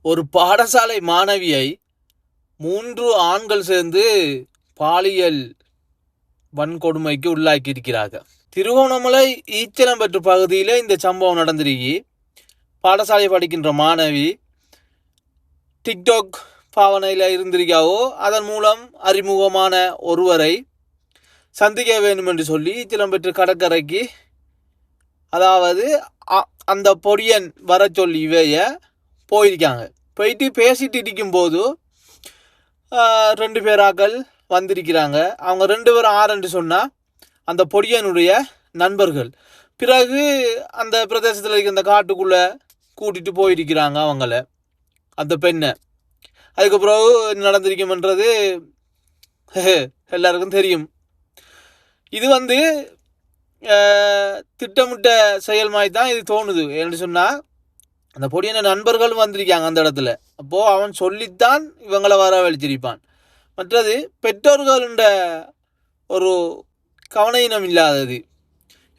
ஒரு பாடசாலை மாணவியை 3 ஆண்கள் சேர்ந்து பாலியல் வன்கொடுமைக்கு உள்ளாக்கி இருக்கிறார்கள். திருகோணமலை ஈச்சலம்பற்று பகுதியில் இந்த சம்பவம் நடந்திருக்கு. பாடசாலை படிக்கின்ற மாணவி டிக்டாக் பாவனையில் இருந்திருக்காவோ, அதன் மூலம் அறிமுகமான ஒருவரை சந்திக்க வேண்டும் என்று சொல்லி ஈச்சலம்பற்று கடற்கரைக்கு, அதாவது அந்த பொடியன் வர சொல்லி இவைய போயிருக்காங்க. போயிட்டு பேசிட்டு இருக்கும்போது 2 பேராக்கள் வந்திருக்கிறாங்க. அவங்க 2 பேரும் ஆறுன்னு சொன்னால் அந்த பொடியனுடைய நண்பர்கள். பிறகு அந்த பிரதேசத்தில் இருக்க அந்த காட்டுக்குள்ளே கூட்டிகிட்டு போயிருக்கிறாங்க அவங்கள, அந்த பெண்ணை. அதுக்கு பிறகு நடந்திருக்கும்ன்றது எல்லாருக்கும் தெரியும். இது திட்டமிட்ட செயல் மாதிரி தான் இது தோணுது. என்று சொன்னால் அந்த பொடியான நண்பர்களும் வந்திருக்காங்க அந்த இடத்துல. அப்போது அவன் சொல்லித்தான் இவங்களை வரவழைச்சிருப்பான். மற்றது பெற்றோர்களுடைய ஒரு கவனம் இல்லாதது.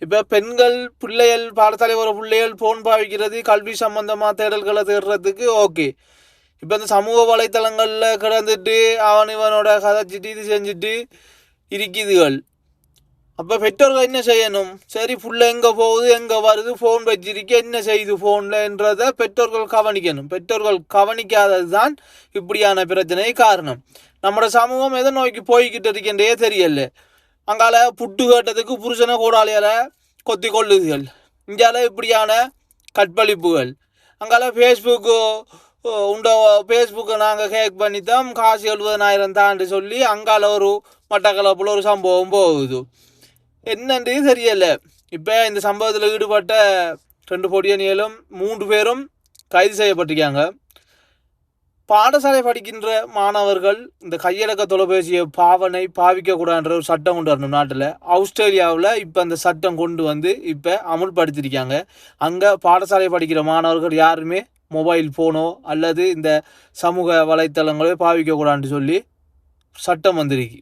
இப்போ பெண்கள் பிள்ளைகள் பாடசாலை வர பிள்ளைகள் ஃபோன் பாவிக்கிறது கல்வி சம்பந்தமாக தேடல்களை தேடுறதுக்கு ஓகே. இப்போ இந்த சமூக வலைத்தளங்களில் கிடந்துட்டு இவனோட கதைச்சிட்டு இது செஞ்சுட்டு இருக்குதுகள். அப்போ பெற்றோர்கள் என்ன செய்யணும்? சரி, புள்ள எங்கே போகுது எங்கே வருது, ஃபோன் வச்சிருக்க என்ன செய்யுது ஃபோன்லன்றதை பெற்றோர்கள் கவனிக்கணும். பெற்றோர்கள் கவனிக்காதது தான் இப்படியான பிரச்சனை காரணம். நம்மளோட சமூகம் எதை நோக்கி போய்கிட்டு இருக்கின்றே தெரியல. அங்கால புட்டு கேட்டதுக்கு புருஷனை கூடாளியால் கொத்தி கொள்ளுதுகள். இங்கால இப்படியான கற்பழிப்புகள். அங்கால ஃபேஸ்புக்கை நாங்கள் ஹேக் பண்ணித்தான் காசு 70,000 தாண்டு சொல்லி அங்கால ஒரு மட்டக்களப்பில் ஒரு சம்பவம் போகுது. என்னன்னு தெரியல. இப்போ இந்த சம்பவத்தில் ஈடுபட்ட 2 பொடியணிகளும் 3 பேரும் கைது செய்யப்பட்டிருக்காங்க. பாடசாலை படிக்கின்ற மாணவர்கள் இந்த கையடக்க தொலைபேசியை பாவிக்கக்கூடாதுன்ற ஒரு சட்டம் கொண்டு வரணும் நாட்டில். ஆஸ்திரேலியாவில் இப்போ அந்த சட்டம் கொண்டு இப்போ அமுல்படுத்தியிருக்காங்க. அங்கே பாடசாலை படிக்கிற மாணவர்கள் யாருமே மொபைல் ஃபோனோ அல்லது இந்த சமூக வலைத்தளங்களோ பாவிக்கக்கூடாதுன்னு சொல்லி சட்டம் வந்திருக்கு.